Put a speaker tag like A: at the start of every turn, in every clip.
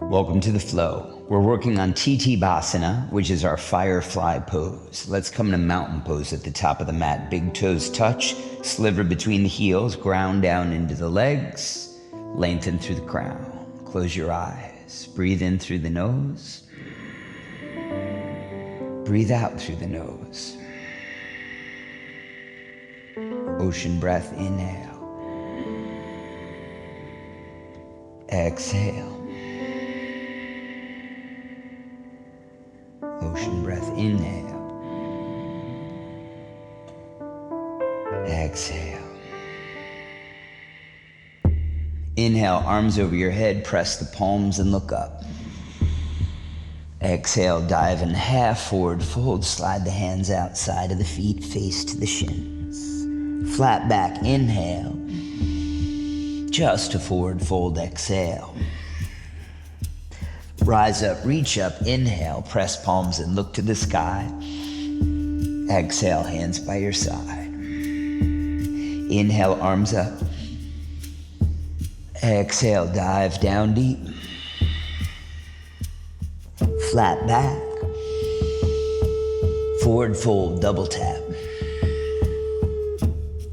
A: Welcome to the flow. We're working on Tittibhasana, which is our Firefly Pose. Let's come to mountain pose at the top of the mat. Big toes touch, sliver between the heels, ground down into the legs, lengthen through the crown. Close your eyes. Breathe in through the nose. Breathe out through the nose. Ocean breath, inhale. Exhale. Ocean breath, inhale. Exhale. Inhale, arms over your head, press the palms and look up. Exhale, dive in half, forward fold, slide the hands outside of the feet, face to the shins. Flat back, inhale. Just a forward fold, exhale. Rise up, reach up, inhale, press palms and look to the sky. Exhale, hands by your side. Inhale, arms up. Exhale, dive down deep. Flat back. Forward fold, double tap.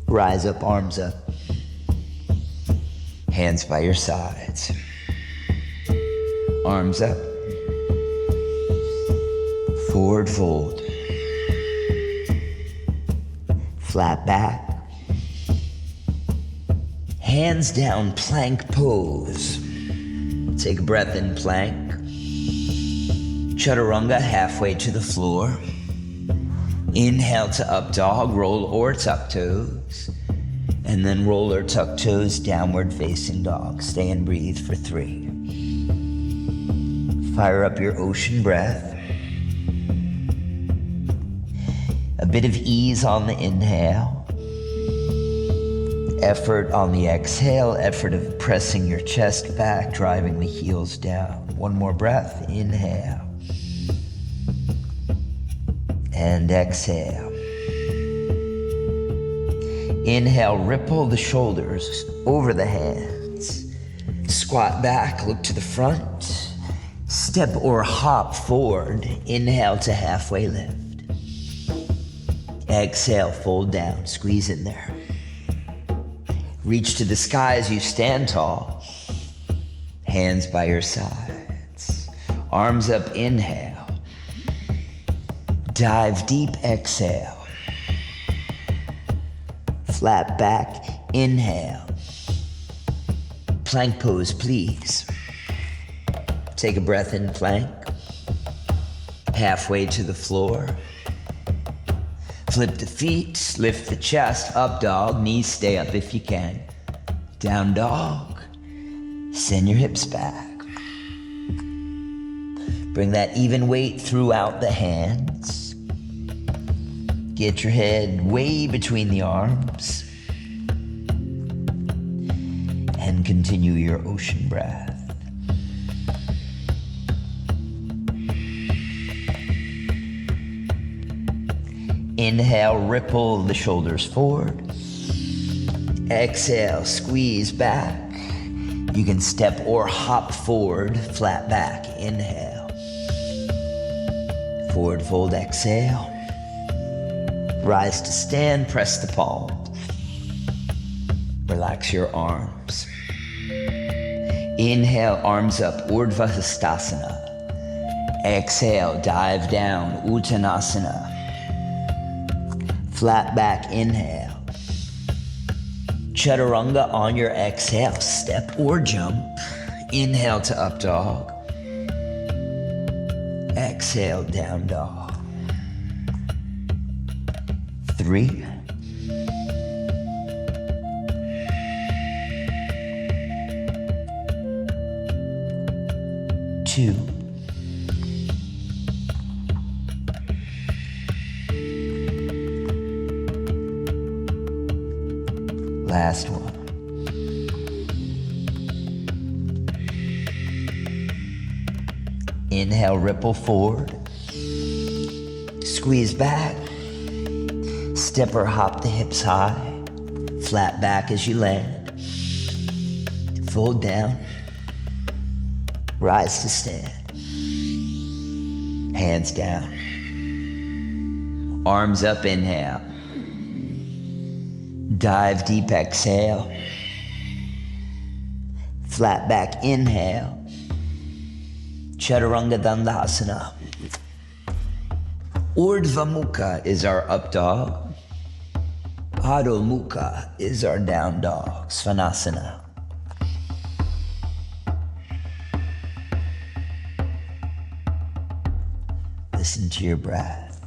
A: Rise up, arms up. Hands by your sides. Arms up. Forward fold. Flat back. Hands down, plank pose. Take a breath in plank. Chaturanga, halfway to the floor. Inhale to up dog, roll or tuck toes. And then roll or tuck toes, downward facing dog. Stay and breathe for 3. Fire up your ocean breath. A bit of ease on the inhale. Effort on the exhale. Effort of pressing your chest back, driving the heels down. One more breath. Inhale. And exhale. Inhale, ripple the shoulders over the hands. Squat back, look to the front. Step or hop forward. Inhale to halfway lift. Exhale, fold down, squeeze in there. Reach to the sky as you stand tall. Hands by your sides. Arms up, inhale. Dive deep, exhale. Flat back, inhale. Plank pose, please. Take a breath in plank. Halfway to the floor. Flip the feet, lift the chest, up dog, knees stay up if you can. Down dog, send your hips back. Bring that even weight throughout the hands. Get your head way between the arms. And continue your ocean breath. Inhale, ripple the shoulders forward. Exhale, squeeze back. You can step or hop forward, flat back. Inhale. Forward fold, exhale. Rise to stand, press the palms. Relax your arms. Inhale, arms up, Urdhva Hastasana. Exhale, dive down, Uttanasana. Flat back, inhale. Chaturanga on your exhale, step or jump. Inhale to up dog. Exhale, down dog. 3. 2. Last one. Inhale, ripple forward. Squeeze back. Step or hop the hips high. Flat back as you land. Fold down. Rise to stand. Hands down. Arms up, inhale. Dive deep, exhale. Flat back, inhale. Chaturanga Dandasana. Urdhva Mukha is our up dog. Adho Mukha is our down dog, Svanasana. Listen to your breath.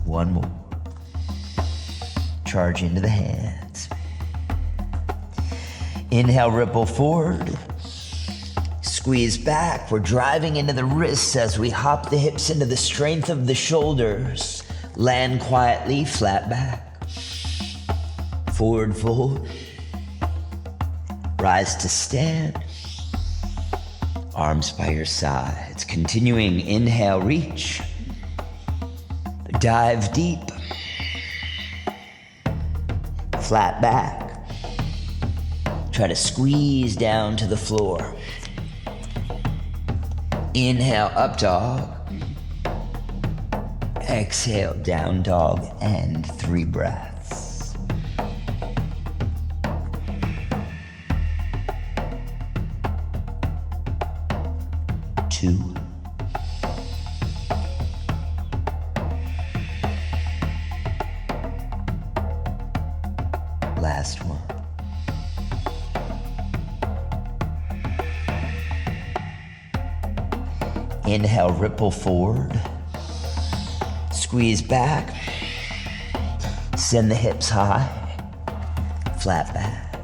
A: One more. Charge into the hands. Inhale, ripple forward. Squeeze back. We're driving into the wrists as we hop the hips into the strength of the shoulders. Land quietly, flat back. Forward fold. Rise to stand. Arms by your sides. Continuing, inhale, reach. Dive deep. Flat back. Try to squeeze down to the floor. Inhale, up dog. Exhale, down dog, and 3 breaths. Two. Last one. Inhale, ripple forward. Squeeze back. Send the hips high. Flat back.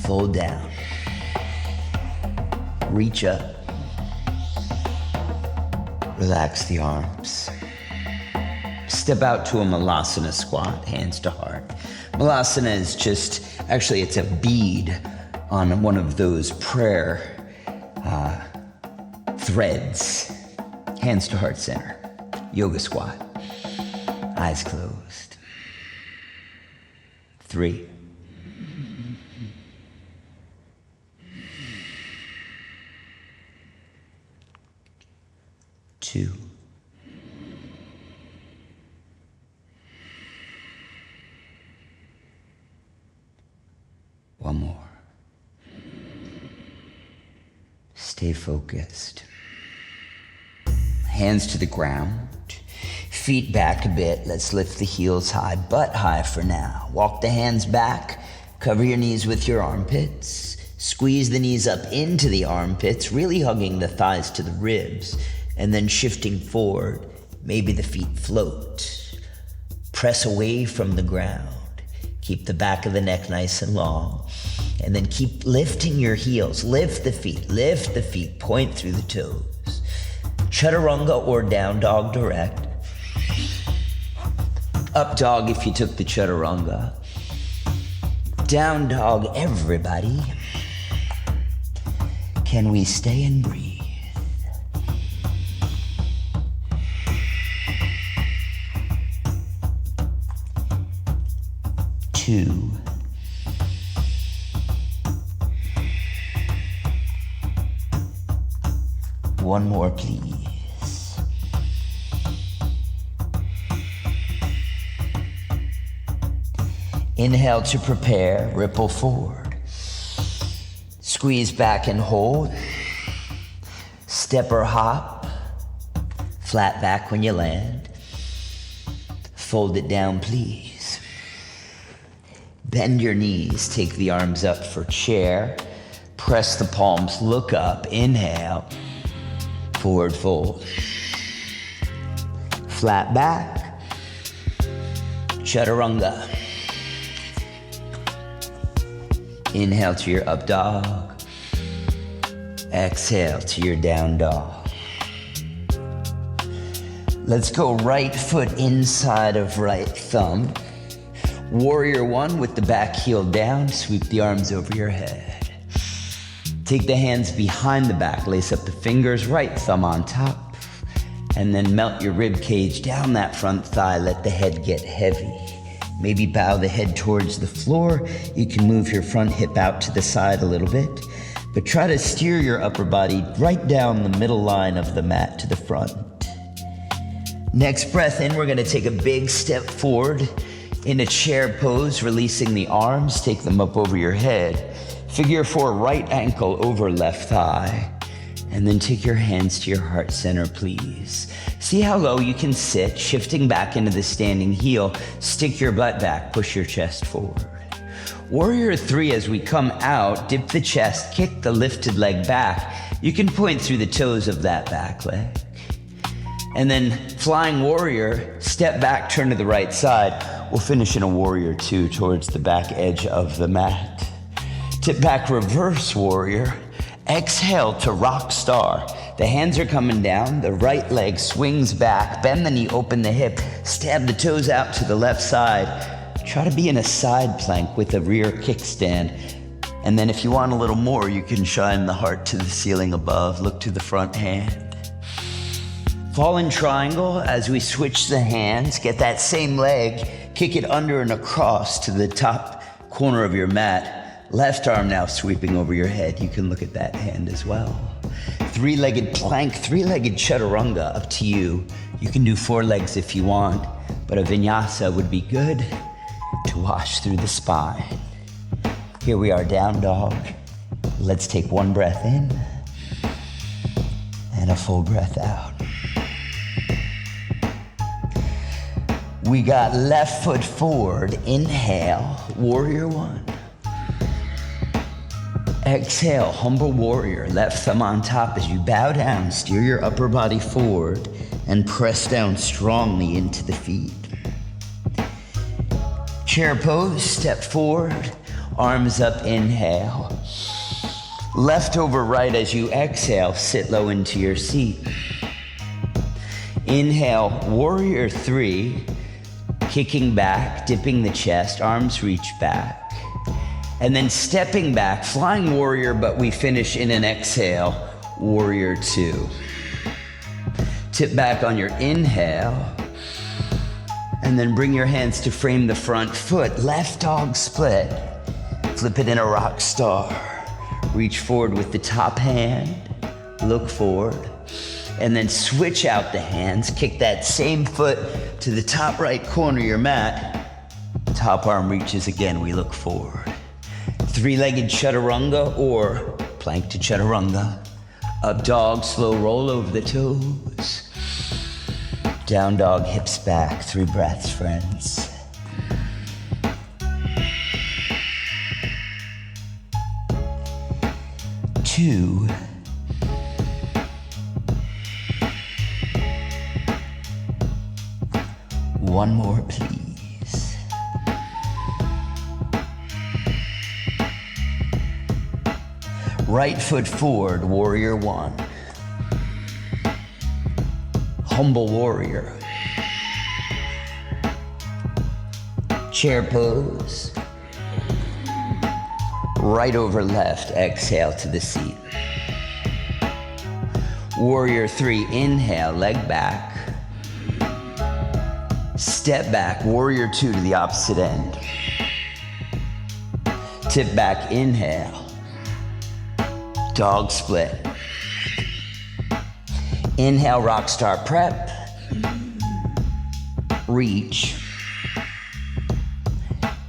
A: Fold down. Reach up. Relax the arms. Step out to a Malasana squat, hands to heart. Malasana is just, actually it's a bead on one of those prayer threads. Hands to heart center. Yoga squat. Eyes closed. 3. 2. 1 more. Stay focused. Hands to the ground. Feet back a bit. Let's lift the heels high, butt high for now. Walk the hands back. Cover your knees with your armpits. Squeeze the knees up into the armpits, really hugging the thighs to the ribs, and then shifting forward. Maybe the feet float. Press away from the ground. Keep the back of the neck nice and long. And then keep lifting your heels. Lift the feet, point through the toes. Chaturanga or down dog direct. Up dog if you took the chaturanga. Down dog, everybody. Can we stay and breathe? 2. 1 more, please. Inhale to prepare, ripple forward. Squeeze back and hold. Step or hop. Flat back when you land. Fold it down, please. Bend your knees, take the arms up for chair. Press the palms, look up, inhale. Forward fold. Flat back. Chaturanga. Inhale to your up dog. Exhale to your down dog. Let's go right foot inside of right thumb. Warrior 1 with the back heel down. Sweep the arms over your head. Take the hands behind the back. Lace up the fingers, right thumb on top. And then melt your rib cage down that front thigh. Let the head get heavy. Maybe bow the head towards the floor. You can move your front hip out to the side a little bit, but try to steer your upper body right down the middle line of the mat to the front. Next breath in, we're gonna take a big step forward in a chair pose, releasing the arms, take them up over your head. Figure 4, right ankle over left thigh. And then take your hands to your heart center, please. See how low you can sit, shifting back into the standing heel. Stick your butt back, push your chest forward. Warrior 3, as we come out, dip the chest, kick the lifted leg back. You can point through the toes of that back leg. And then flying warrior, step back, turn to the right side. We'll finish in a warrior 2 towards the back edge of the mat. Tip back, reverse warrior. Exhale to rock star. The hands are coming down, the right leg swings back, bend the knee, open the hip, stab the toes out to the left side. Try to be in a side plank with a rear kickstand. And then if you want a little more, you can shine the heart to the ceiling above, look to the front hand. Fallen triangle as we switch the hands, get that same leg, kick it under and across to the top corner of your mat. Left arm now sweeping over your head. You can look at that hand as well. Three-legged plank, three-legged chaturanga, up to you. You can do 4 legs if you want, but a vinyasa would be good to wash through the spine. Here we are, down dog. Let's take 1 breath in and a full breath out. We got left foot forward, inhale, warrior 1. Exhale, humble warrior, left thumb on top as you bow down, steer your upper body forward and press down strongly into the feet. Chair pose, step forward, arms up, inhale. Left over right as you exhale, sit low into your seat. Inhale, warrior 3, kicking back, dipping the chest, arms reach back. And then stepping back, flying warrior, but we finish in an exhale, warrior 2. Tip back on your inhale, and then bring your hands to frame the front foot. Left dog split, flip it in a rock star. Reach forward with the top hand, look forward, and then switch out the hands, kick that same foot to the top right corner of your mat. Top arm reaches again, we look forward. Three-legged chaturanga or plank to chaturanga. Up dog, slow roll over the toes. Down dog, hips back. 3 breaths, friends. Two. One more, please. Right foot forward, warrior 1. Humble warrior. Chair pose. Right over left, exhale to the seat. Warrior 3, inhale, leg back. Step back, warrior 2 to the opposite end. Tip back, inhale. Dog split. Inhale, rock star prep. Reach.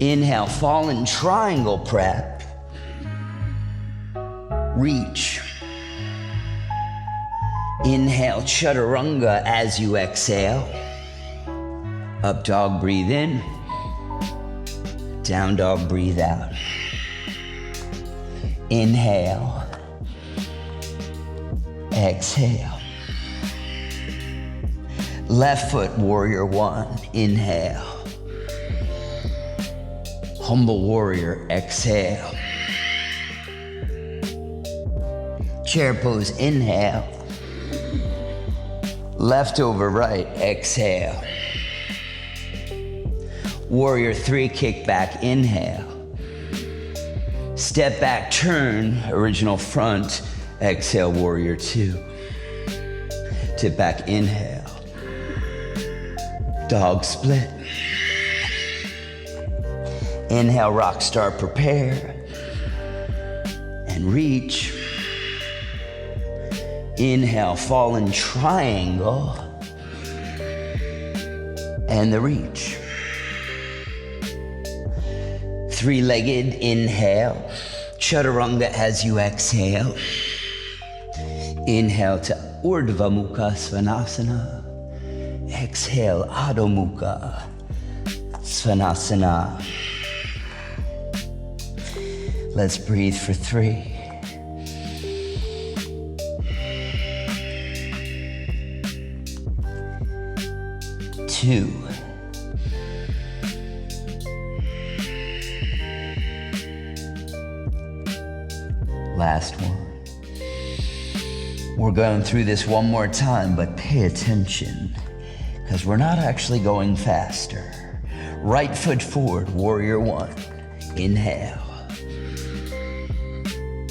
A: Inhale, fallen triangle prep. Reach. Inhale, chaturanga as you exhale. Up dog, breathe in. Down dog, breathe out. Inhale. Exhale. Left foot, warrior 1, inhale. Humble warrior, exhale. Chair pose, inhale. Left over right, exhale. Warrior 3, kick back, inhale. Step back, turn, original front, exhale, warrior 2. Tip back, inhale. Dog split. Inhale, rock star, prepare. And reach. Inhale, fallen triangle. And the reach. Three-legged inhale. Chaturanga as you exhale. Inhale to Urdhva Mukha Svanasana. Exhale, Adho Mukha Svanasana. Let's breathe for 3. 2. Last one. We're going through this one more time, but pay attention, because we're not actually going faster. Right foot forward, warrior 1. Inhale.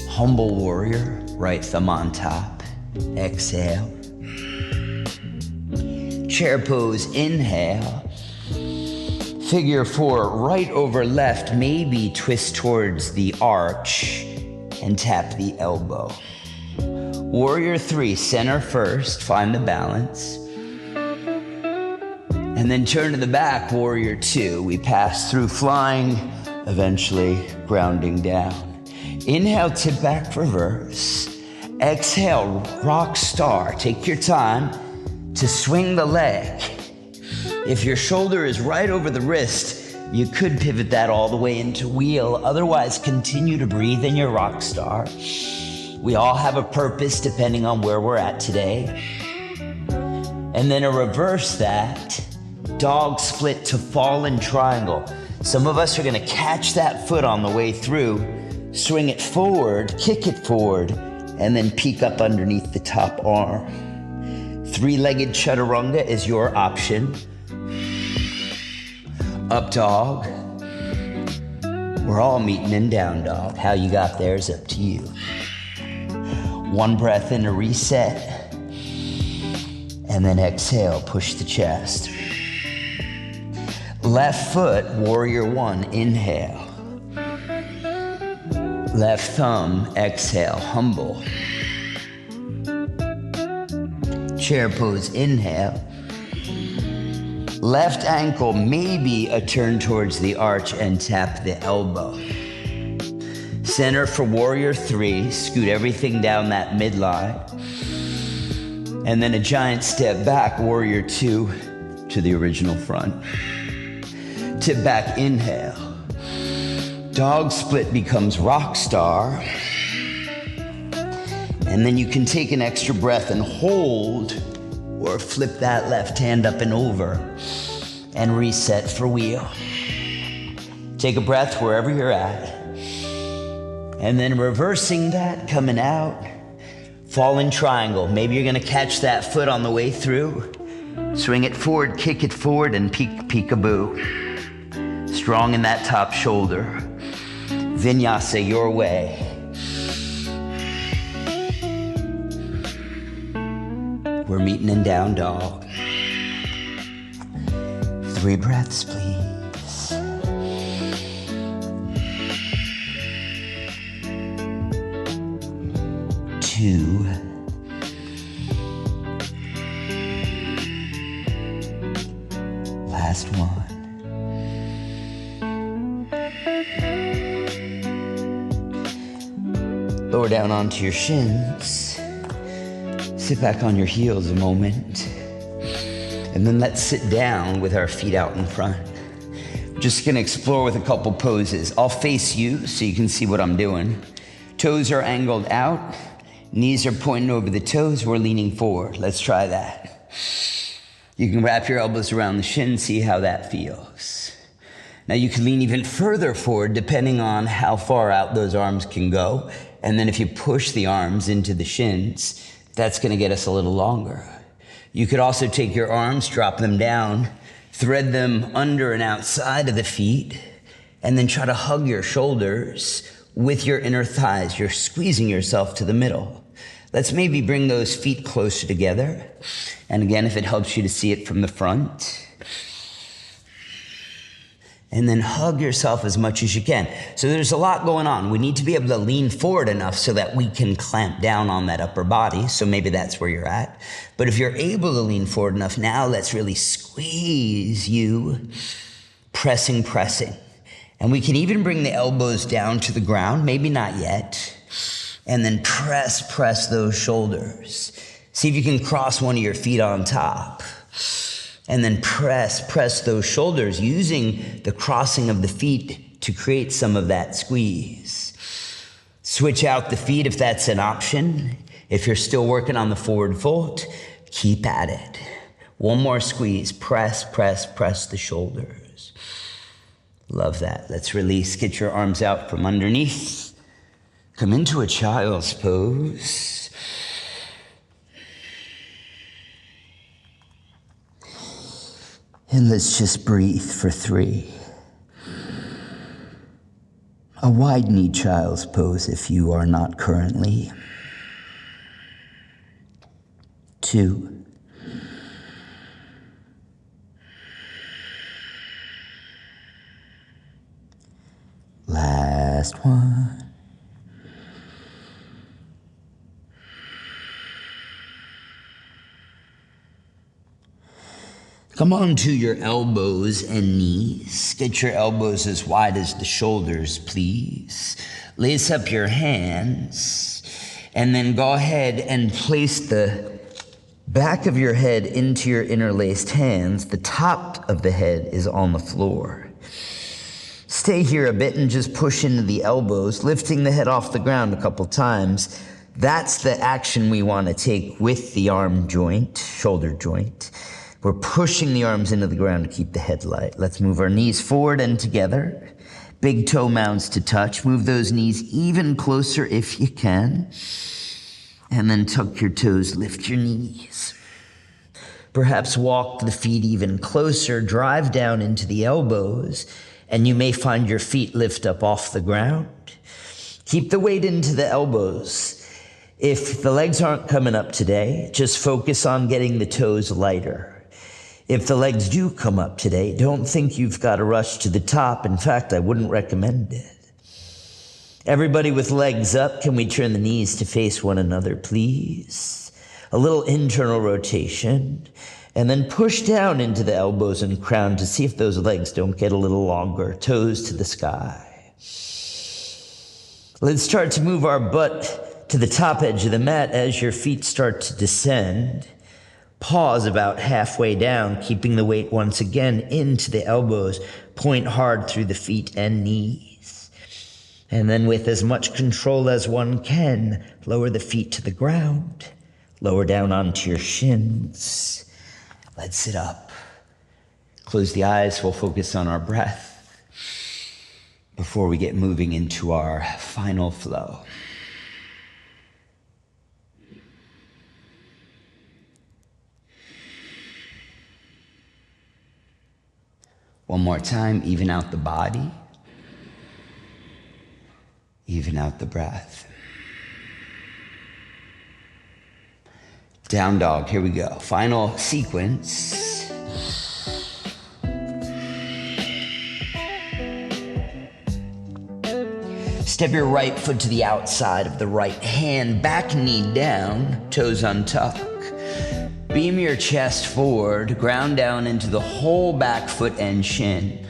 A: Humble warrior, right thumb on top. Exhale. Chair pose, inhale. Figure 4, right over left, maybe twist towards the arch and tap the elbow. Warrior 3, center first, find the balance. And then turn to the back, warrior 2. We pass through flying, eventually grounding down. Inhale, tip back, reverse. Exhale, rock star. Take your time to swing the leg. If your shoulder is right over the wrist, you could pivot that all the way into wheel. Otherwise, continue to breathe in your rock star. We all have a purpose depending on where we're at today. And then a reverse that, dog split to fallen triangle. Some of us are gonna catch that foot on the way through, swing it forward, kick it forward, and then peek up underneath the top arm. Three-legged chaturanga is your option. Up dog. We're all meeting in down dog. How you got there is up to you. One breath in to reset. And then exhale, push the chest. Left foot, warrior 1, inhale. Left thumb, exhale, humble. Chair pose, inhale. Left ankle, maybe a turn towards the arch and tap the elbow. Center for warrior 3, scoot everything down that midline. And then a giant step back, warrior 2 to the original front. Tip back, inhale. Dog split becomes rock star. And then you can take an extra breath and hold, or flip that left hand up and over and reset for wheel. Take a breath wherever you're at. And then reversing that, coming out, fallen triangle. Maybe you're gonna catch that foot on the way through. Swing it forward, kick it forward, and peekaboo. Strong in that top shoulder. Vinyasa your way. We're meeting in down dog. 3 breaths, please. 2. Last one. Lower down onto your shins. Sit back on your heels a moment. And then let's sit down with our feet out in front. Just gonna explore with a couple poses. I'll face you so you can see what I'm doing. Toes are angled out. Knees are pointing over the toes. We're leaning forward. Let's try that. You can wrap your elbows around the shin, see how that feels. Now you can lean even further forward depending on how far out those arms can go. And then if you push the arms into the shins, that's gonna get us a little longer. You could also take your arms, drop them down, thread them under and outside of the feet, and then try to hug your shoulders with your inner thighs. You're squeezing yourself to the middle. Let's maybe bring those feet closer together. And again, if it helps you to see it from the front. And then hug yourself as much as you can. So there's a lot going on. We need to be able to lean forward enough so that we can clamp down on that upper body. So maybe that's where you're at. But if you're able to lean forward enough, now let's really squeeze you, pressing. And we can even bring the elbows down to the ground, maybe not yet. And then press those shoulders. See if you can cross one of your feet on top. And then press those shoulders using the crossing of the feet to create some of that squeeze. Switch out the feet if that's an option. If you're still working on the forward fold, keep at it. One more squeeze, press the shoulders. Love that. Let's release, get your arms out from underneath. Come into a child's pose. And let's just breathe for 3. A wide knee child's pose if you are not currently. 2. Last one. Come onto your elbows and knees. Get your elbows as wide as the shoulders, please. Lace up your hands, and then go ahead and place the back of your head into your interlaced hands. The top of the head is on the floor. Stay here a bit and just push into the elbows, lifting the head off the ground a couple times. That's the action we want to take with the arm joint, shoulder joint. We're pushing the arms into the ground to keep the head light. Let's move our knees forward and together. Big toe mounds to touch. Move those knees even closer if you can. And then tuck your toes, lift your knees. Perhaps walk the feet even closer, drive down into the elbows, and you may find your feet lift up off the ground. Keep the weight into the elbows. If the legs aren't coming up today, just focus on getting the toes lighter. If the legs do come up today, don't think you've got to rush to the top. In fact, I wouldn't recommend it. Everybody with legs up, can we turn the knees to face one another, please? A little internal rotation, and then push down into the elbows and crown to see if those legs don't get a little longer. Toes to the sky. Let's start to move our butt to the top edge of the mat as your feet start to descend. Pause about halfway down, keeping the weight once again into the elbows. Point hard through the feet and knees. And then with as much control as one can, lower the feet to the ground. Lower down onto your shins. Let's sit up. Close the eyes, we'll focus on our breath before we get moving into our final flow. One more time, even out the body, even out the breath. Down dog, here we go. Final sequence. Step your right foot to the outside of the right hand, back knee down, toes untucked. Beam your chest forward, ground down into the whole back foot and shin.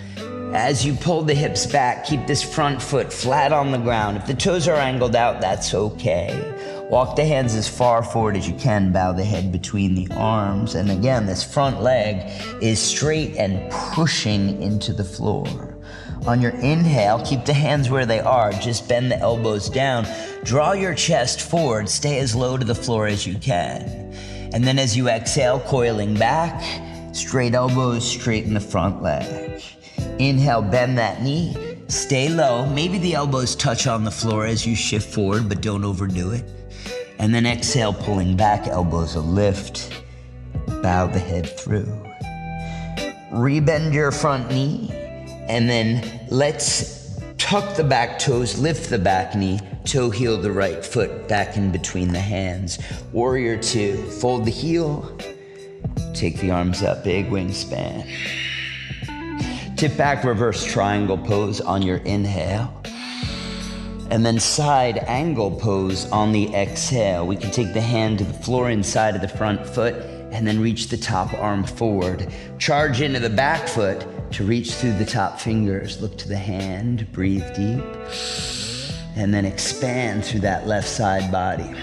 A: As you pull the hips back, keep this front foot flat on the ground. If the toes are angled out, that's okay. Walk the hands as far forward as you can, bow the head between the arms. And again, this front leg is straight and pushing into the floor. On your inhale, keep the hands where they are, just bend the elbows down. Draw your chest forward, stay as low to the floor as you can. And then as you exhale, coiling back, straight elbows, straighten the front leg. Inhale, bend that knee, stay low. Maybe the elbows touch on the floor as you shift forward, but don't overdo it. And then exhale, pulling back, elbows will lift. Bow the head through. Rebend your front knee, and then let's tuck the back toes, lift the back knee, toe heel the right foot back in between the hands. Warrior 2, fold the heel, take the arms up, big wingspan. Tip back, reverse triangle pose on your inhale. And then side angle pose on the exhale. We can take the hand to the floor inside of the front foot and then reach the top arm forward. Charge into the back foot to reach through the top fingers. Look to the hand, breathe deep, and then expand through that left side body.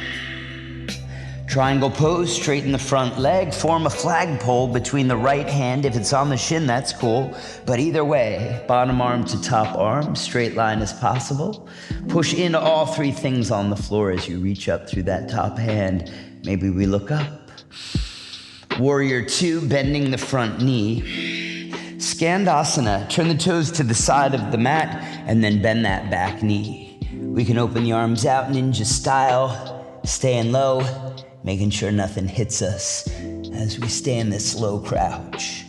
A: Triangle pose, straighten the front leg, form a flagpole between the right hand. If it's on the shin, that's cool. But either way, bottom arm to top arm, straight line as possible. Push into all three things on the floor as you reach up through that top hand. Maybe we look up. Warrior two, bending the front knee. Skandasana, turn the toes to the side of the mat and then bend that back knee. We can open the arms out, ninja style, staying low, making sure nothing hits us as we stay in this slow crouch.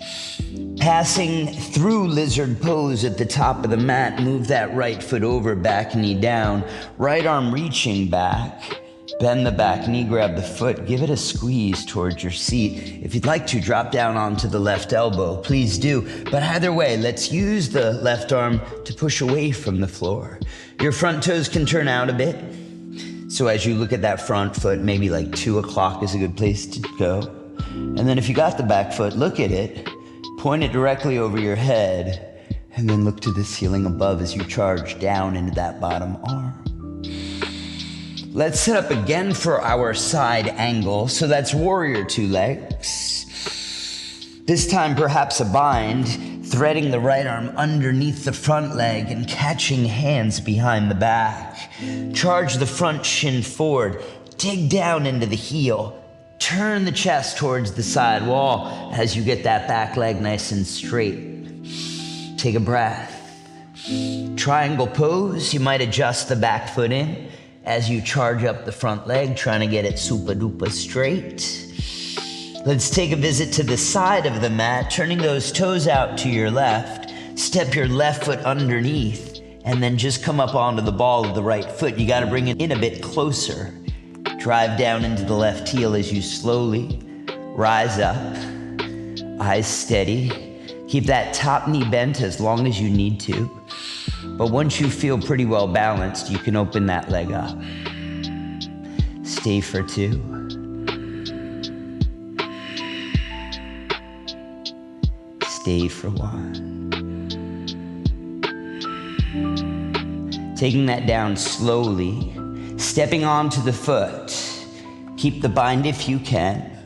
A: Passing through lizard pose at the top of the mat, move that right foot over, back knee down, right arm reaching back, bend the back knee, grab the foot, give it a squeeze towards your seat. If you'd like to, drop down onto the left elbow, please do. But either way, let's use the left arm to push away from the floor. Your front toes can turn out a bit. So as you look at that front foot, maybe like 2 o'clock is a good place to go. And then if you got the back foot, look at it, point it directly over your head, and then look to the ceiling above as you charge down into that bottom arm. Let's set up again for our side angle. So that's warrior two legs. This time perhaps a bind, threading the right arm underneath the front leg and catching hands behind the back. Charge the front shin forward, dig down into the heel, turn the chest towards the side wall as you get that back leg nice and straight. Take a breath. Triangle pose, you might adjust the back foot in as you charge up the front leg, trying to get it super duper straight. Let's take a visit to the side of the mat, turning those toes out to your left. Step your left foot underneath, and then just come up onto the ball of the right foot. You gotta bring it in a bit closer. Drive down into the left heel as you slowly rise up. Eyes steady. Keep that top knee bent as long as you need to. But once you feel pretty well balanced, you can open that leg up. Stay for two. Stay for one. Taking that down slowly, stepping onto the foot. Keep the bind if you can.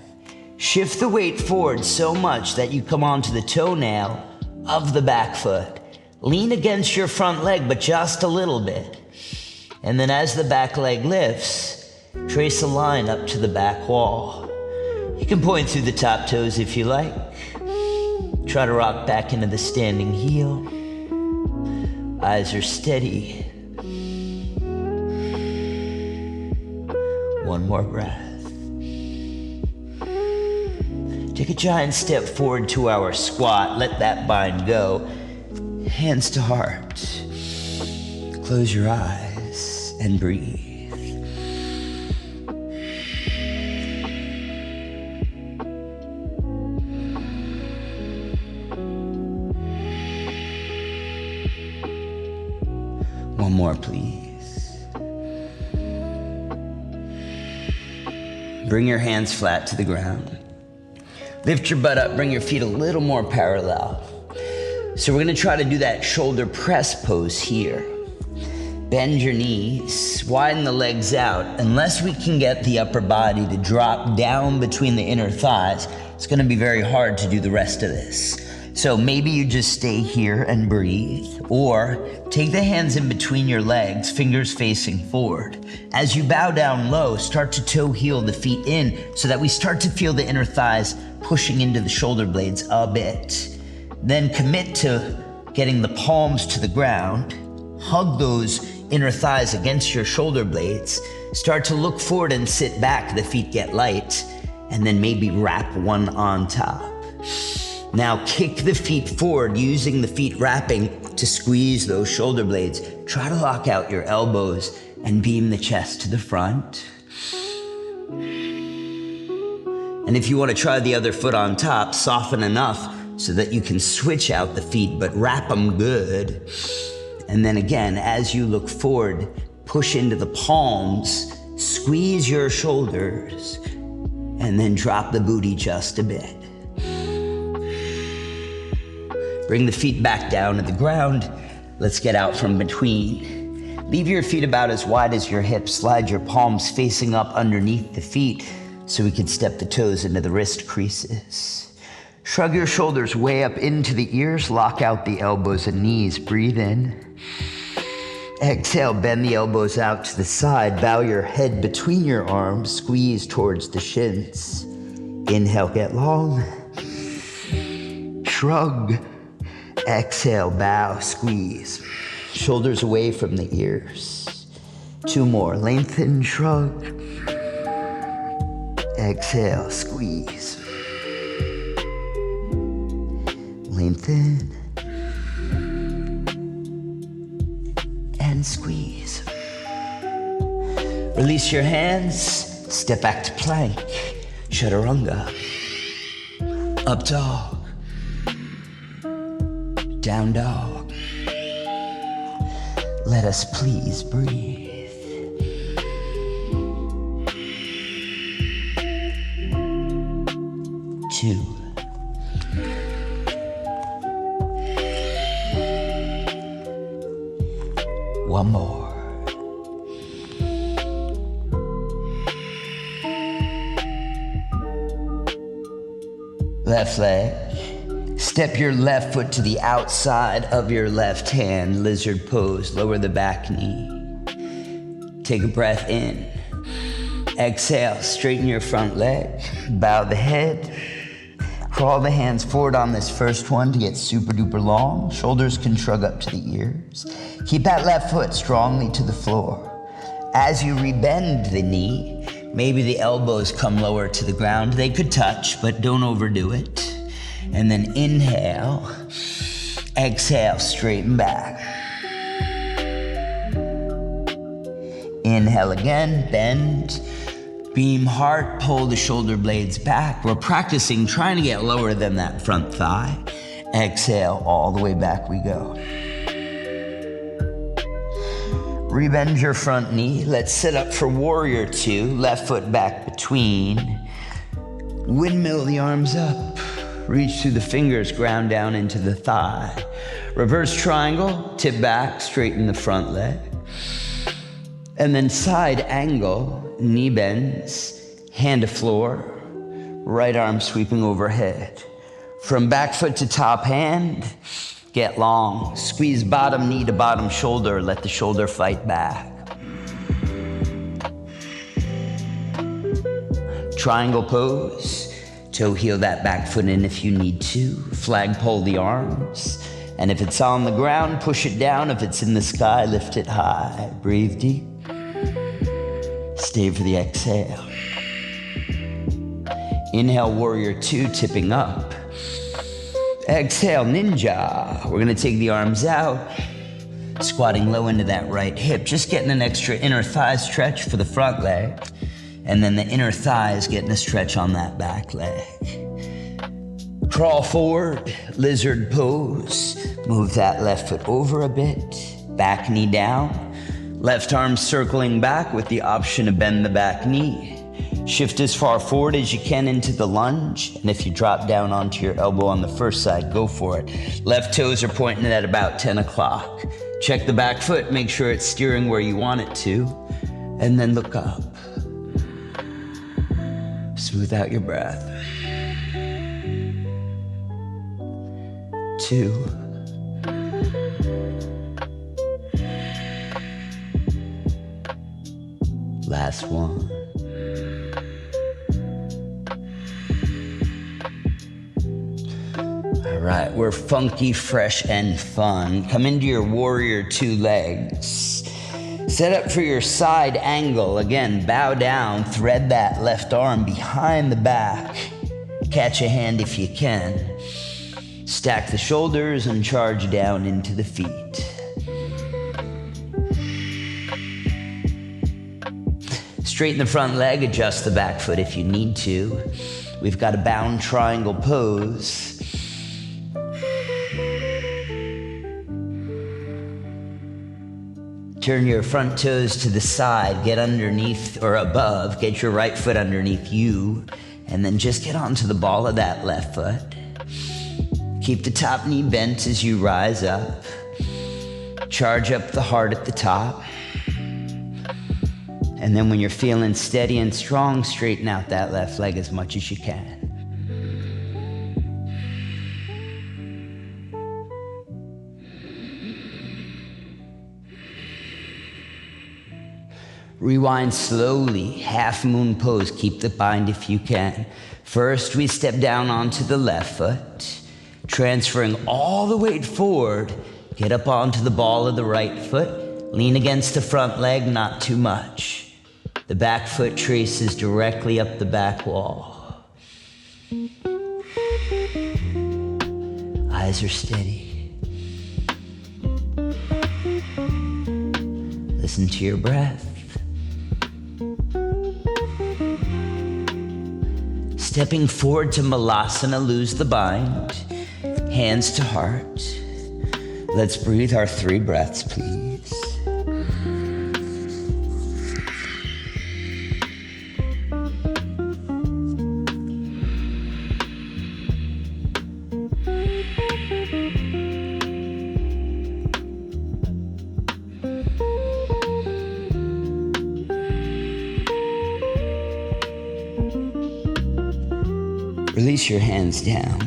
A: Shift the weight forward so much that you come onto the toenail of the back foot. Lean against your front leg, but just a little bit. And then as the back leg lifts, trace a line up to the back wall. You can point through the top toes if you like. Try to rock back into the standing heel. Eyes are steady. One more breath. Take a giant step forward to our squat. Let that bind go. Hands to heart. Close your eyes and breathe. One more, please. Bring your hands flat to the ground. Lift your butt up, bring your feet a little more parallel. So we're gonna try to do that shoulder press pose here. Bend your knees, widen the legs out. Unless we can get the upper body to drop down between the inner thighs, it's gonna be very hard to do the rest of this. So maybe you just stay here and breathe, or take the hands in between your legs, fingers facing forward. As you bow down low, start to toe heel the feet in so that we start to feel the inner thighs pushing into the shoulder blades a bit. Then commit to getting the palms to the ground. Hug those inner thighs against your shoulder blades. Start to look forward and sit back, the feet get light, and then maybe wrap one on top. Now kick the feet forward, using the feet wrapping to squeeze those shoulder blades. Try to lock out your elbows and beam the chest to the front. And if you want to try the other foot on top, soften enough so that you can switch out the feet, but wrap them good. And then again, as you look forward, push into the palms, squeeze your shoulders, and then drop the booty just a bit. Bring the feet back down to the ground. Let's get out from between. Leave your feet about as wide as your hips. Slide your palms facing up underneath the feet so we can step the toes into the wrist creases. Shrug your shoulders way up into the ears. Lock out the elbows and knees. Breathe in. Exhale, bend the elbows out to the side. Bow your head between your arms. Squeeze towards the shins. Inhale, get long. Shrug. Exhale, bow, squeeze. Shoulders away from the ears. 2 more. Lengthen, shrug. Exhale, squeeze. Lengthen. And squeeze. Release your hands. Step back to plank. Chaturanga. Up dog. Down dog. Let us please breathe. Two. One more. Left leg. Step your left foot to the outside of your left hand. Lizard pose. Lower the back knee. Take a breath in. Exhale. Straighten your front leg. Bow the head. Crawl the hands forward on this first one to get super duper long. Shoulders can shrug up to the ears. Keep that left foot strongly to the floor. As you rebend the knee, maybe the elbows come lower to the ground. They could touch, but don't overdo it. And then inhale, exhale, straighten back. Inhale again, bend, beam heart, pull the shoulder blades back. We're practicing trying to get lower than that front thigh. Exhale, all the way back we go. Rebend your front knee. Let's sit up for warrior 2. Left foot back between. Windmill the arms up. Reach through the fingers, ground down into the thigh. Reverse triangle, tip back, straighten the front leg. And then side angle, knee bends, hand to floor, right arm sweeping overhead. From back foot to top hand, get long. Squeeze bottom knee to bottom shoulder, let the shoulder fight back. Triangle pose. Toe heel that back foot in if you need to. Flagpole the arms. And if it's on the ground, push it down. If it's in the sky, lift it high. Breathe deep. Stay for the exhale. Inhale, warrior 2, tipping up. Exhale, ninja. We're gonna take the arms out. Squatting low into that right hip. Just getting an extra inner thigh stretch for the front leg. And then the inner thigh is getting a stretch on that back leg. Crawl forward, lizard pose. Move that left foot over a bit. Back knee down. Left arm circling back with the option to bend the back knee. Shift as far forward as you can into the lunge. And if you drop down onto your elbow on the first side, go for it. Left toes are pointing at about 10 o'clock. Check the back foot, make sure it's steering where you want it to. And then look up. Smooth out your breath. 2. Last one. All right, we're funky, fresh, and fun. Come into your warrior 2 legs. Set up for your side angle. Again, bow down, thread that left arm behind the back. Catch a hand if you can. Stack the shoulders and charge down into the feet. Straighten the front leg, adjust the back foot if you need to. We've got a bound triangle pose. Turn your front toes to the side, get underneath or above, get your right foot underneath you, and then just get onto the ball of that left foot. Keep the top knee bent as you rise up. Charge up the heart at the top. And then when you're feeling steady and strong, straighten out that left leg as much as you can. Rewind slowly, half moon pose, keep the bind if you can. First, we step down onto the left foot, transferring all the weight forward, get up onto the ball of the right foot, lean against the front leg, not too much. The back foot traces directly up the back wall. Eyes are steady. Listen to your breath. Stepping forward to Malasana, lose the bind. Hands to heart. Let's breathe our 3 breaths, please. Release your hands down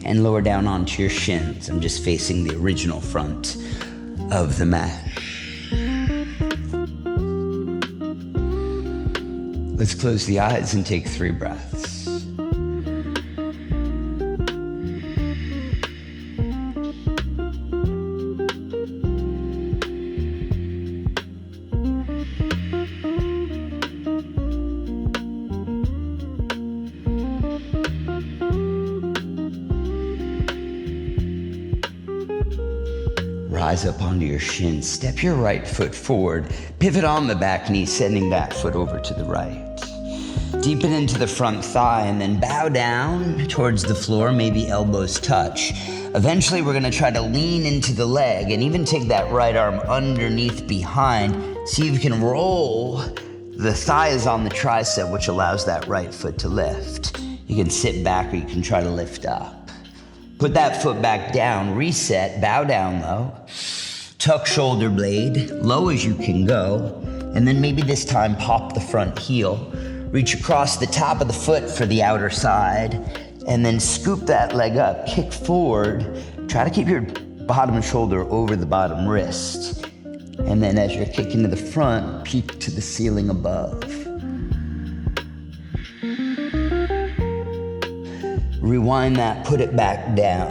A: and lower down onto your shins. I'm just facing the original front of the mat. Let's close the eyes and take 3 breaths. Rise up onto your shins. Step your right foot forward. Pivot on the back knee, sending that foot over to the right. Deepen into the front thigh and then bow down towards the floor, maybe elbows touch. Eventually, we're gonna try to lean into the leg and even take that right arm underneath behind. See if you can roll. The thigh is on the tricep, which allows that right foot to lift. You can sit back or you can try to lift up. Put that foot back down, reset, bow down low. Tuck shoulder blade, low as you can go. And then maybe this time pop the front heel. Reach across the top of the foot for the outer side. And then scoop that leg up, kick forward. Try to keep your bottom shoulder over the bottom wrist. And then as you're kicking to the front, peek to the ceiling above. Rewind that, put it back down.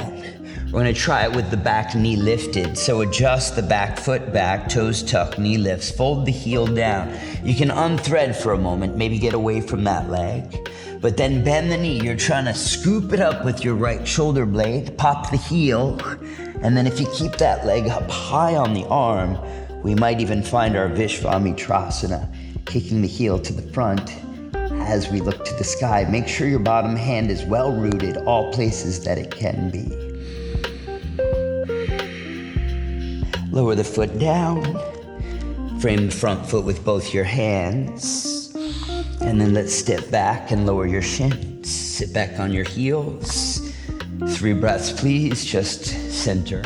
A: We're gonna try it with the back knee lifted. So adjust the back foot back, toes tucked, knee lifts, fold the heel down. You can unthread for a moment, maybe get away from that leg. But then bend the knee. You're trying to scoop it up with your right shoulder blade, pop the heel. And then if you keep that leg up high on the arm, we might even find our Vishvamitrasana, kicking the heel to the front. As we look to the sky, make sure your bottom hand is well rooted, all places that it can be. Lower the foot down. Frame the front foot with both your hands. And then let's step back and lower your shins. Sit back on your heels. 3 breaths, please, just center.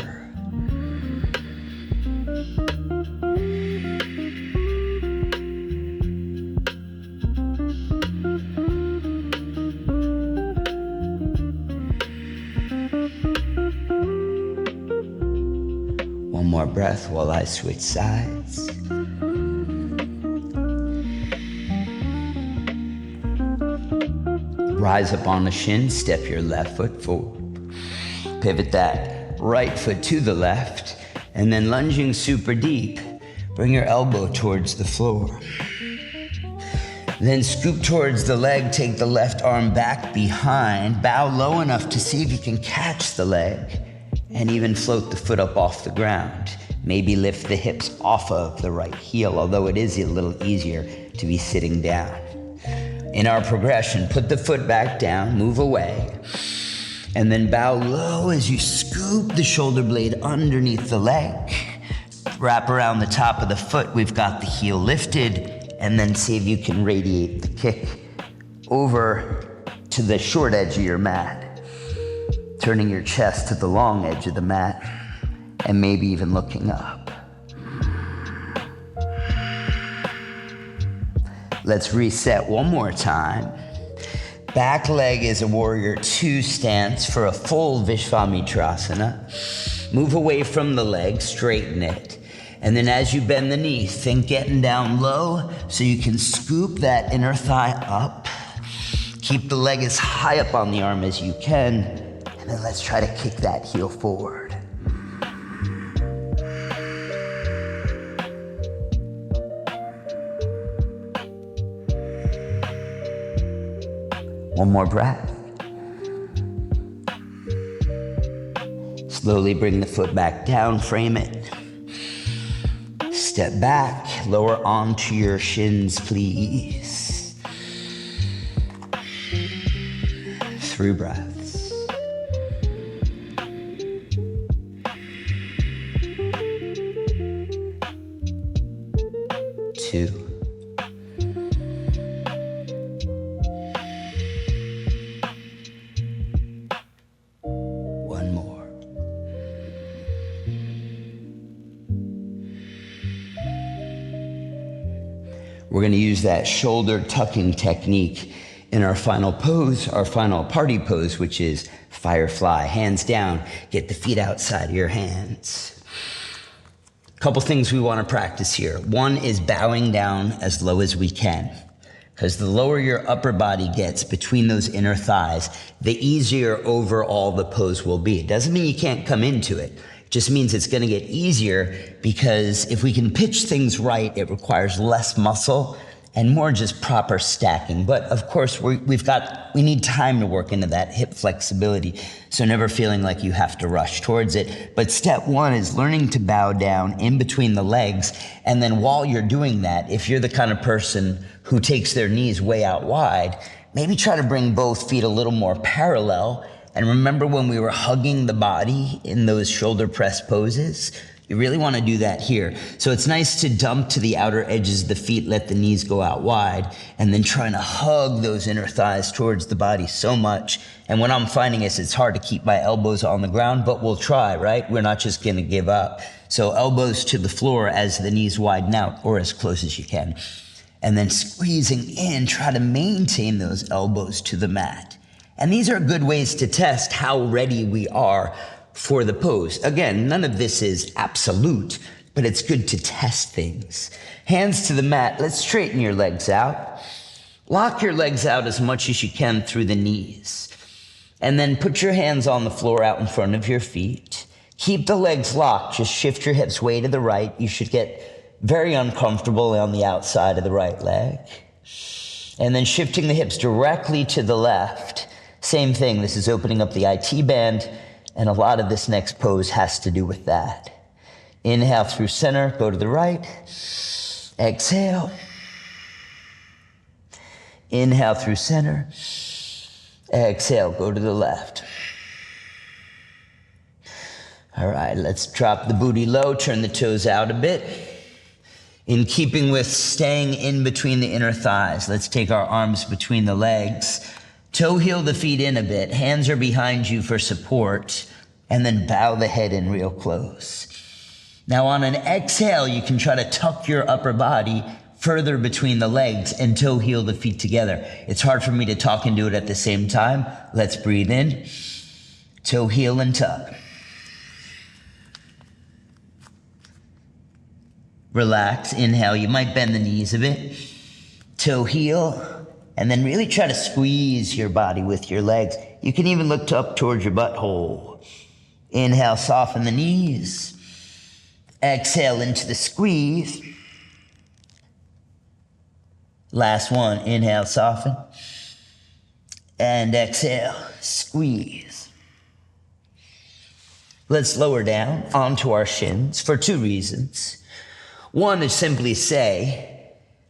A: One more breath while I switch sides. Rise up on the shin, step your left foot forward. Pivot that right foot to the left, and then lunging super deep, bring your elbow towards the floor. Then scoop towards the leg, take the left arm back behind, bow low enough to see if you can catch the leg, and even float the foot up off the ground. Maybe lift the hips off of the right heel, although it is a little easier to be sitting down. In our progression, put the foot back down, move away, and then bow low as you scoop the shoulder blade underneath the leg. Wrap around the top of the foot. We've got the heel lifted, and then see if you can radiate the kick over to the short edge of your mat, turning your chest to the long edge of the mat, and maybe even looking up. Let's reset one more time. Back leg is a warrior 2 stance for a full Vishvamitrasana. Move away from the leg, straighten it. And then as you bend the knee, think getting down low so you can scoop that inner thigh up. Keep the leg as high up on the arm as you can. And then let's try to kick that heel forward. One more breath. Slowly bring the foot back down, frame it. Step back, lower onto your shins, please. 3 breaths. 2. 1 more. We're going to use that shoulder tucking technique in our final pose, our final party pose, which is Firefly. Hands down, get the feet outside of your hands. A couple things we want to practice here. One is bowing down as low as we can, because the lower your upper body gets between those inner thighs, the easier overall the pose will be. It doesn't mean you can't come into it. It just means it's going to get easier, because if we can pitch things right, it requires less muscle and more just proper stacking. But of course, we need time to work into that hip flexibility, so never feeling like you have to rush towards it. But step 1 is learning to bow down in between the legs, and then while you're doing that, if you're the kind of person who takes their knees way out wide, maybe try to bring both feet a little more parallel. And remember when we were hugging the body in those shoulder press poses? You really want to do that here. So it's nice to dump to the outer edges of the feet, let the knees go out wide, and then trying to hug those inner thighs towards the body so much. And what I'm finding is it's hard to keep my elbows on the ground, but we'll try, right? We're not just going to give up. So elbows to the floor as the knees widen out, or as close as you can. And then squeezing in, try to maintain those elbows to the mat. And these are good ways to test how ready we are for the pose. Again, none of this is absolute, but it's good to test things. Hands to the mat. Let's straighten your legs out. Lock your legs out as much as you can through the knees. And then put your hands on the floor out in front of your feet. Keep the legs locked. Just shift your hips way to the right. You should get very uncomfortable on the outside of the right leg. And then shifting the hips directly to the left. Same thing. This is opening up the IT band, and a lot of this next pose has to do with that. Inhale through center, go to the right. Exhale. Inhale through center. Exhale, go to the left. All right, let's drop the booty low, turn the toes out a bit. In keeping with staying in between the inner thighs, let's take our arms between the legs. Toe heel the feet in a bit. Hands are behind you for support. And then bow the head in real close. Now on an exhale, you can try to tuck your upper body further between the legs and toe heel the feet together. It's hard for me to talk and do it at the same time. Let's breathe in. Toe heel and tuck. Relax, inhale. You might bend the knees a bit. Toe heel. And then really try to squeeze your body with your legs. You can even look up towards your butthole. Inhale, soften the knees. Exhale into the squeeze. Last one, inhale, soften. And exhale, squeeze. Let's lower down onto our shins for 2 reasons. One is simply say,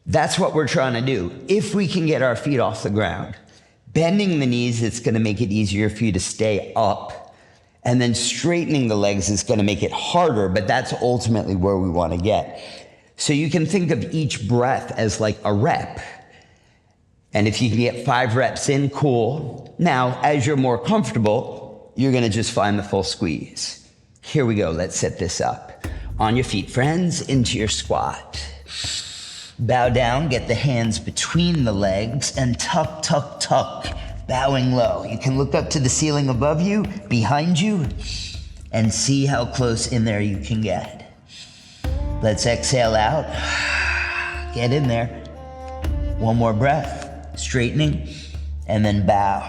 A: that's what we're trying to do. If we can get our feet off the ground, bending the knees, it's going to make it easier for you to stay up. And then straightening the legs is going to make it harder, but that's ultimately where we want to get. So you can think of each breath as like a rep. And if you can get 5 reps in, cool. Now, as you're more comfortable, you're going to just find the full squeeze. Here we go. Let's set this up. On your feet, friends, into your squat. Bow down, get the hands between the legs, and tuck, tuck, tuck, bowing low. You can look up to the ceiling above you, behind you, and see how close in there you can get. Let's exhale out. Get in there. One more breath, straightening, and then bow.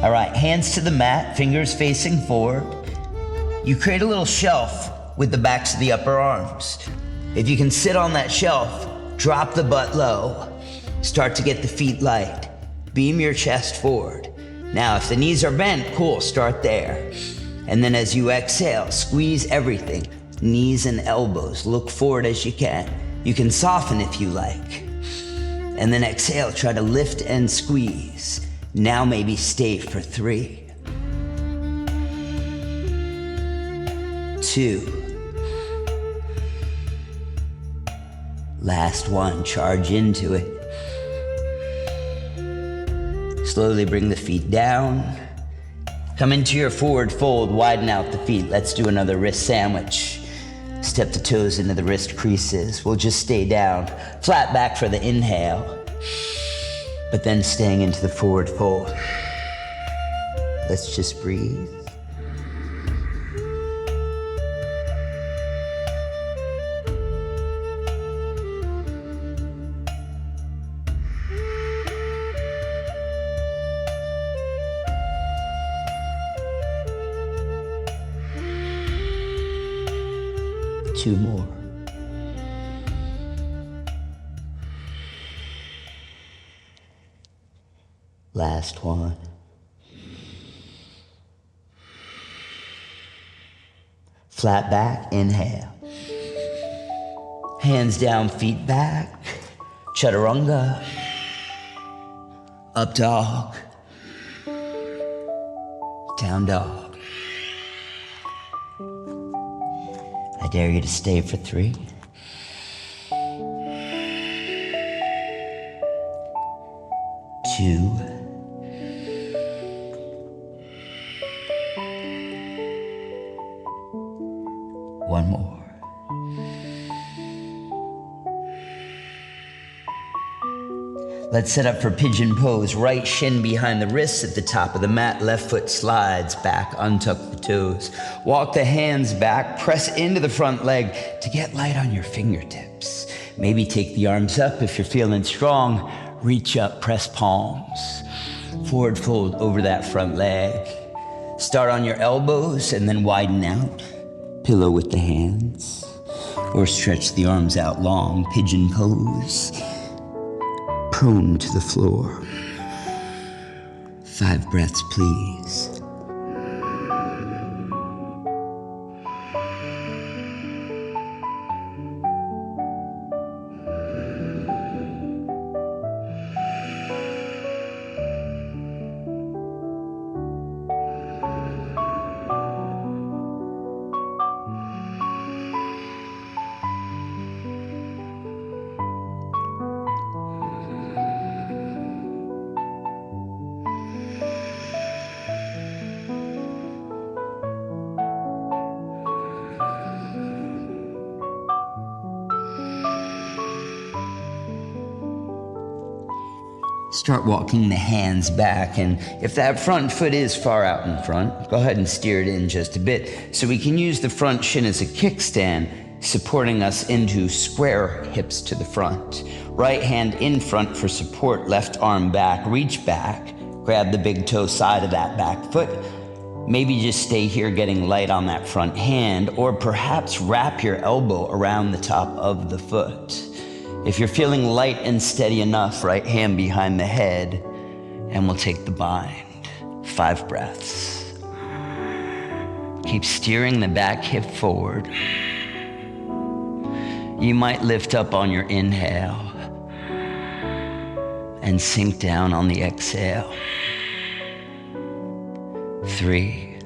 A: All right, hands to the mat, fingers facing forward. You create a little shelf with the backs of the upper arms. If you can sit on that shelf, drop the butt low. Start to get the feet light. Beam your chest forward. Now, if the knees are bent, cool, start there. And then as you exhale, squeeze everything. Knees and elbows, look forward as you can. You can soften if you like. And then exhale, try to lift and squeeze. Now maybe stay for 3, 2, last one, charge into it. Slowly bring the feet down. Come into your forward fold, widen out the feet. Let's do another wrist sandwich. Step the toes into the wrist creases. We'll just stay down. Flat back for the inhale, but then staying into the forward fold. Let's just breathe. Two more. Last one. Flat back, inhale. Hands down, feet back. Chaturanga. Up dog. Down dog. I dare you to stay for 3, 2, 1 more. Let's set up for pigeon pose. Right shin behind the wrists at the top of the mat. Left foot slides back, untuck the toes. Walk the hands back, press into the front leg to get light on your fingertips. Maybe take the arms up if you're feeling strong. Reach up, press palms. Forward fold over that front leg. Start on your elbows and then widen out. Pillow with the hands. Or stretch the arms out long, pigeon pose. Prone to the floor. 5 breaths, please. Start walking the hands back, and if that front foot is far out in front, go ahead and steer it in just a bit so we can use the front shin as a kickstand, supporting us into square hips to the front. Right hand in front for support, left arm back, reach back, grab the big toe side of that back foot. Maybe just stay here getting light on that front hand, or perhaps wrap your elbow around the top of the foot. If you're feeling light and steady enough, right hand behind the head, and we'll take the bind. 5 breaths. Keep steering the back hip forward. You might lift up on your inhale and sink down on the exhale. 3,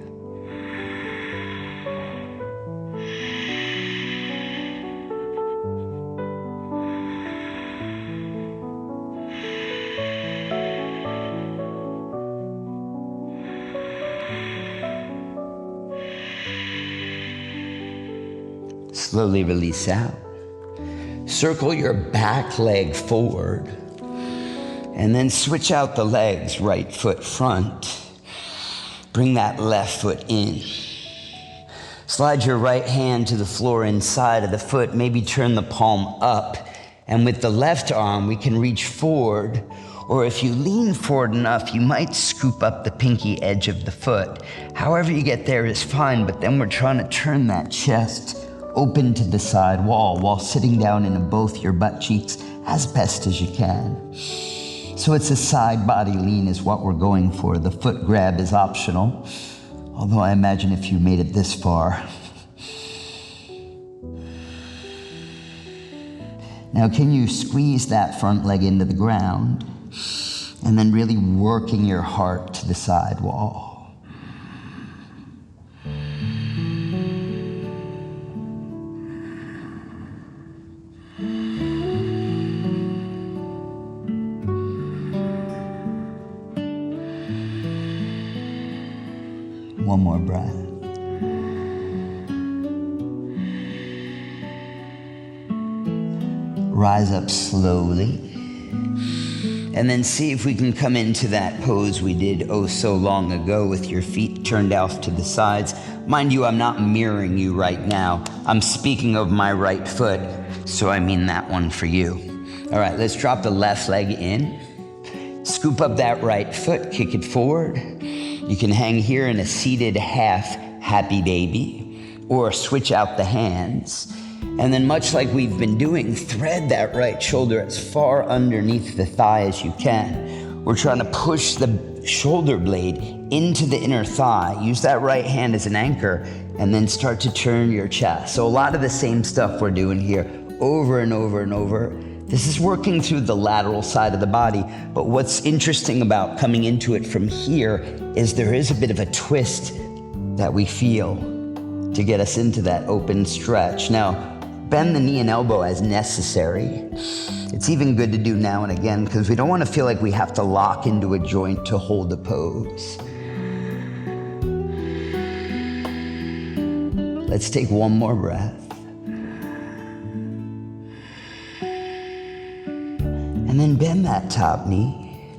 A: Slowly release out. Circle your back leg forward. And then switch out the legs, right foot front. Bring that left foot in. Slide your right hand to the floor inside of the foot. Maybe turn the palm up. And with the left arm, we can reach forward. Or if you lean forward enough, you might scoop up the pinky edge of the foot. However you get there is fine, but then we're trying to turn that chest open to the side wall while sitting down into both your butt cheeks as best as you can. So it's a side body lean is what we're going for. The foot grab is optional, although I imagine if you made it this far. Now can you squeeze that front leg into the ground and then really working your heart to the side wall? One more breath. Rise up slowly. And then see if we can come into that pose we did oh so long ago with your feet turned off to the sides. Mind you, I'm not mirroring you right now. I'm speaking of my right foot, so I mean that one for you. All right, let's drop the left leg in. Scoop up that right foot, kick it forward. You can hang here in a seated half happy baby, or switch out the hands. And then much like we've been doing, thread that right shoulder as far underneath the thigh as you can. We're trying to push the shoulder blade into the inner thigh. Use that right hand as an anchor, and then start to turn your chest. So a lot of the same stuff we're doing here over and over and over. This is working through the lateral side of the body, but what's interesting about coming into it from here is there is a bit of a twist that we feel to get us into that open stretch. Now, bend the knee and elbow as necessary. It's even good to do now and again because we don't want to feel like we have to lock into a joint to hold a pose. Let's take one more breath. And then bend that top knee.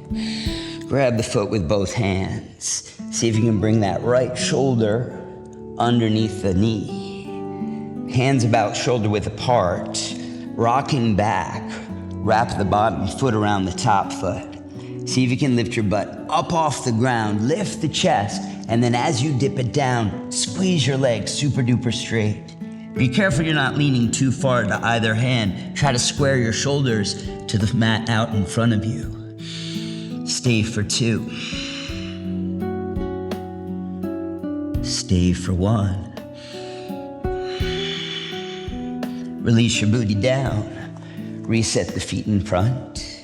A: Grab the foot with both hands. See if you can bring that right shoulder underneath the knee. Hands about shoulder width apart. Rocking back. Wrap the bottom foot around the top foot. See if you can lift your butt up off the ground. Lift the chest. And then as you dip it down, squeeze your legs super duper straight. Be careful you're not leaning too far to either hand. Try to square your shoulders to the mat out in front of you. Stay for 2. Stay for 1. Release your booty down. Reset the feet in front.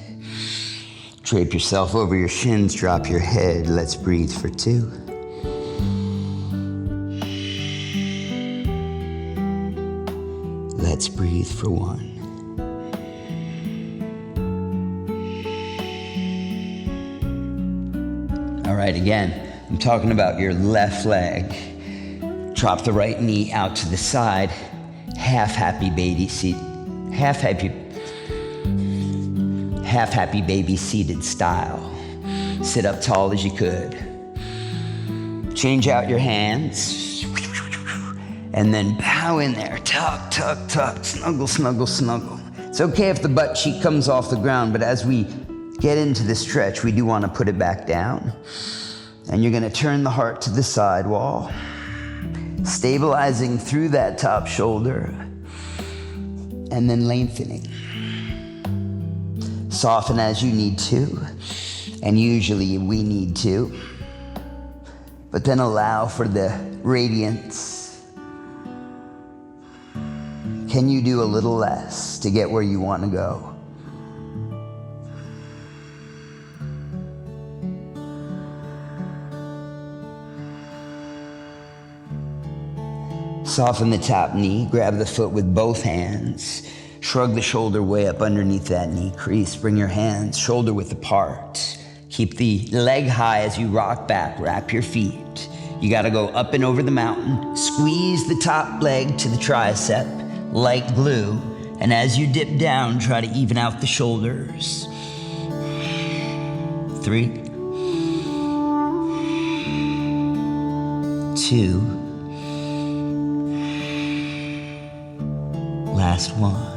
A: Drape yourself over your shins, drop your head. Let's breathe for 2. Let's breathe for 1. All right, again, I'm talking about your left leg. Drop the right knee out to the side. Half happy baby seat. Half happy baby seated style. Sit up tall as you could. Change out your hands. And then bow in there. Tuck, tuck, tuck. Snuggle, snuggle, snuggle. It's okay if the butt cheek comes off the ground, but as we get into the stretch, we do want to put it back down. And you're going to turn the heart to the side wall. Stabilizing through that top shoulder. And then lengthening. Soften as you need to. And usually we need to. But then allow for the radiance. Can you do a little less to get where you want to go? Soften the top knee, grab the foot with both hands. Shrug the shoulder way up underneath that knee crease. Bring your hands shoulder width apart. Keep the leg high as you rock back. Wrap your feet. You gotta go up and over the mountain, squeeze the top leg to the tricep like glue, and as you dip down, try to even out the shoulders. 3, 2, last one.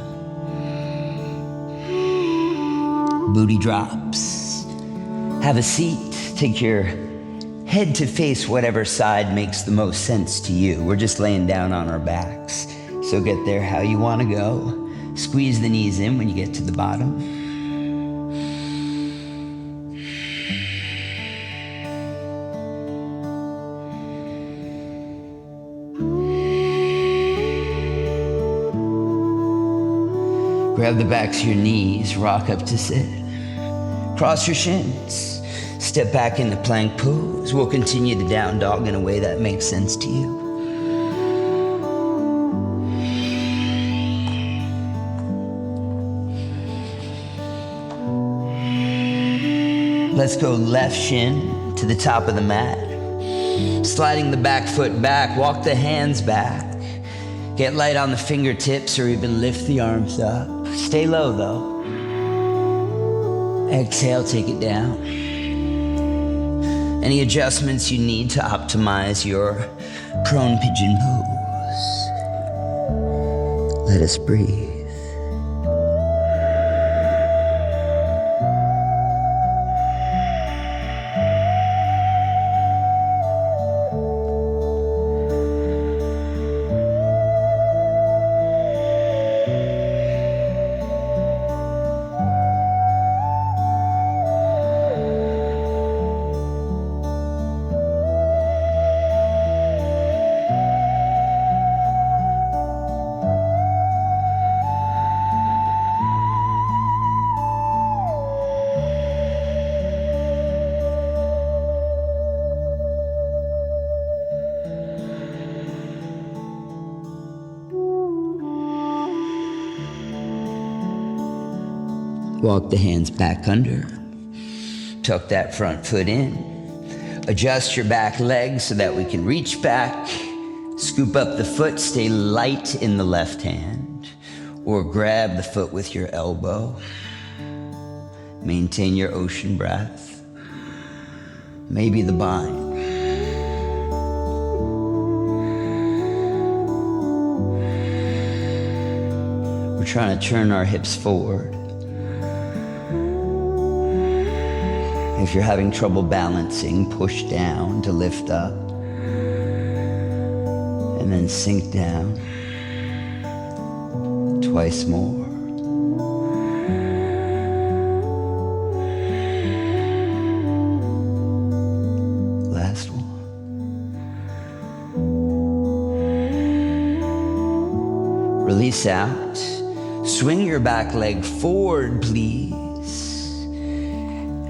A: Booty drops. Have a seat. Take your head to face whatever side makes the most sense to you. We're just laying down on our backs. So get there how you want to go. Squeeze the knees in when you get to the bottom. Grab the backs of your knees, rock up to sit. Cross your shins. Step back into plank pose. We'll continue the down dog in a way that makes sense to you. Let's go left shin to the top of the mat. Sliding the back foot back, walk the hands back. Get light on the fingertips or even lift the arms up. Stay low though. Exhale, take it down. Any adjustments you need to optimize your prone pigeon pose. Let us breathe. Walk the hands back under. Tuck that front foot in. Adjust your back leg so that we can reach back. Scoop up the foot, stay light in the left hand. Or grab the foot with your elbow. Maintain your ocean breath. Maybe the bind. We're trying to turn our hips forward. If you're having trouble balancing, push down to lift up. And then sink down. Twice more. Last one. Release out. Swing your back leg forward, please.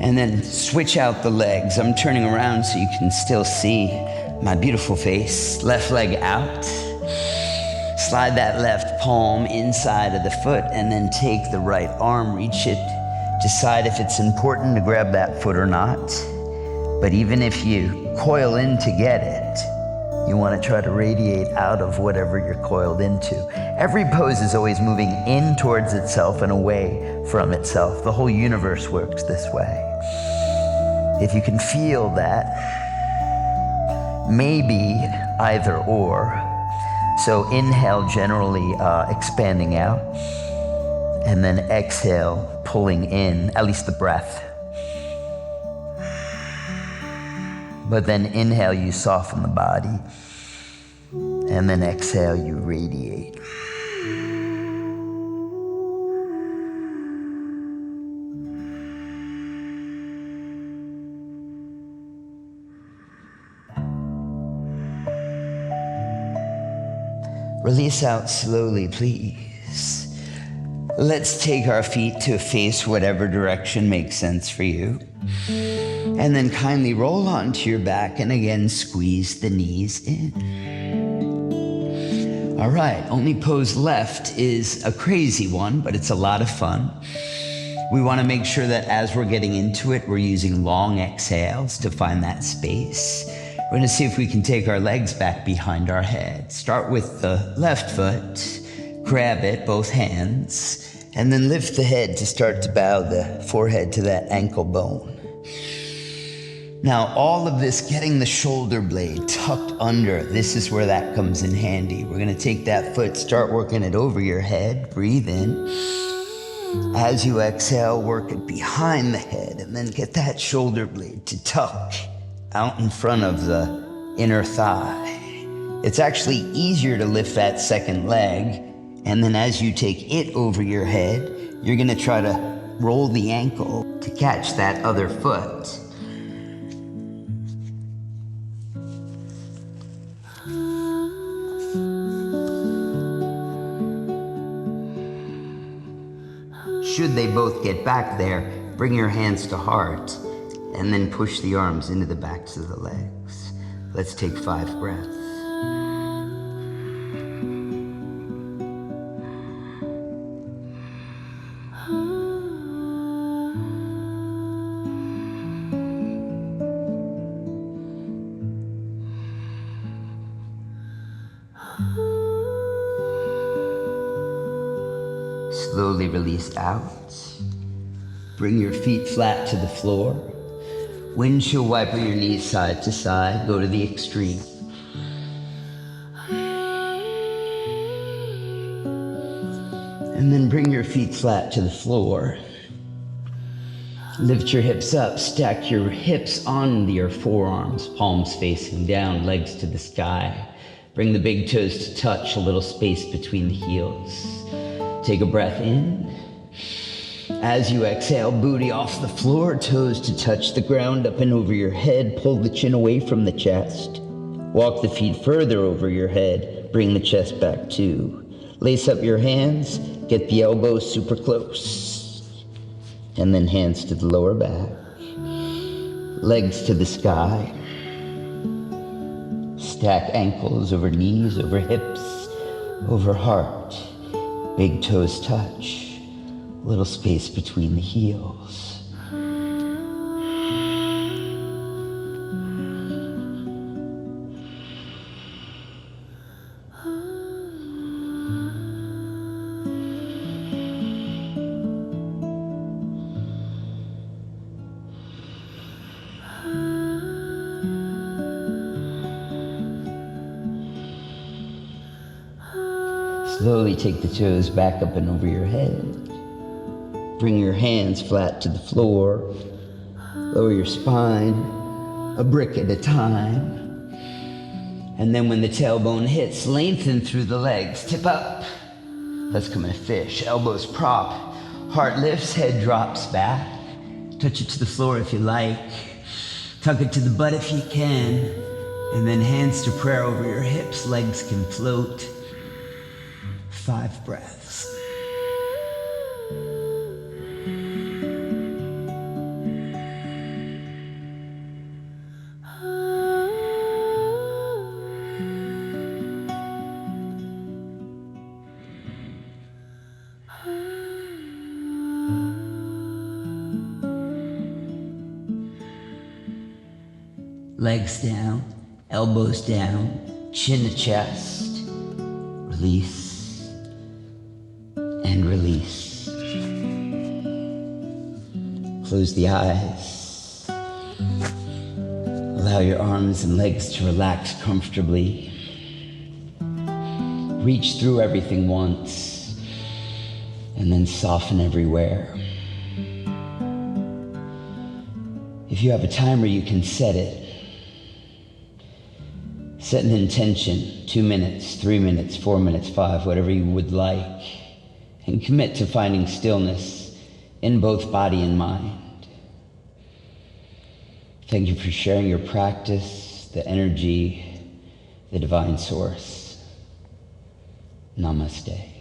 A: And then switch out the legs. I'm turning around so you can still see my beautiful face. Left leg out. Slide that left palm inside of the foot and then take the right arm, reach it. Decide if it's important to grab that foot or not. But even if you coil in to get it, you want to try to radiate out of whatever you're coiled into. Every pose is always moving in towards itself and away from itself. The whole universe works this way. If you can feel that, maybe either or. So inhale, generally expanding out, and then exhale, pulling in, at least the breath. But then inhale, you soften the body, and then exhale, you radiate. Release out slowly, please. Let's take our feet to face whatever direction makes sense for you. And then kindly roll onto your back and again squeeze the knees in. All right, only pose left is a crazy one, but it's a lot of fun. We want to make sure that as we're getting into it, we're using long exhales to find that space. We're gonna see if we can take our legs back behind our head. Start with the left foot, grab it, both hands, and then lift the head to start to bow the forehead to that ankle bone. Now, all of this, getting the shoulder blade tucked under, this is where that comes in handy. We're gonna take that foot, start working it over your head, breathe in. As you exhale, work it behind the head, and then get that shoulder blade to tuck out in front of the inner thigh. It's actually easier to lift that second leg, and then as you take it over your head, you're gonna try to roll the ankle to catch that other foot. Should they both get back there, bring your hands to heart, and then push the arms into the backs of the legs. Let's take 5 breaths. Slowly release out. Bring your feet flat to the floor. Windshield wiper your knees side to side. Go to the extreme. And then bring your feet flat to the floor. Lift your hips up. Stack your hips on your forearms, palms facing down, legs to the sky. Bring the big toes to touch, a little space between the heels. Take a breath in. As you exhale, booty off the floor, toes to touch the ground, up and over your head. Pull the chin away from the chest. Walk the feet further over your head. Bring the chest back too. Lace up your hands. Get the elbows super close. And then hands to the lower back. Legs to the sky. Stack ankles over knees, over hips, over heart. Big toes touch, little space between the heels. Slowly take the toes back up and over your head. Bring your hands flat to the floor. Lower your spine, a brick at a time. And then when the tailbone hits, lengthen through the legs, tip up. Let's come in a fish. Elbows prop, heart lifts, head drops back. Touch it to the floor if you like. Tuck it to the butt if you can. And then hands to prayer over your hips, legs can float. 5 breaths. Legs down, elbows down, chin to chest. Release. And release. Close the eyes. Allow your arms and legs to relax comfortably. Reach through everything once, and then soften everywhere. If you have a timer, you can set it. Set an intention, 2 minutes, 3 minutes, 4 minutes, 5, whatever you would like. And commit to finding stillness in both body and mind. Thank you for sharing your practice, the energy, the divine source. Namaste.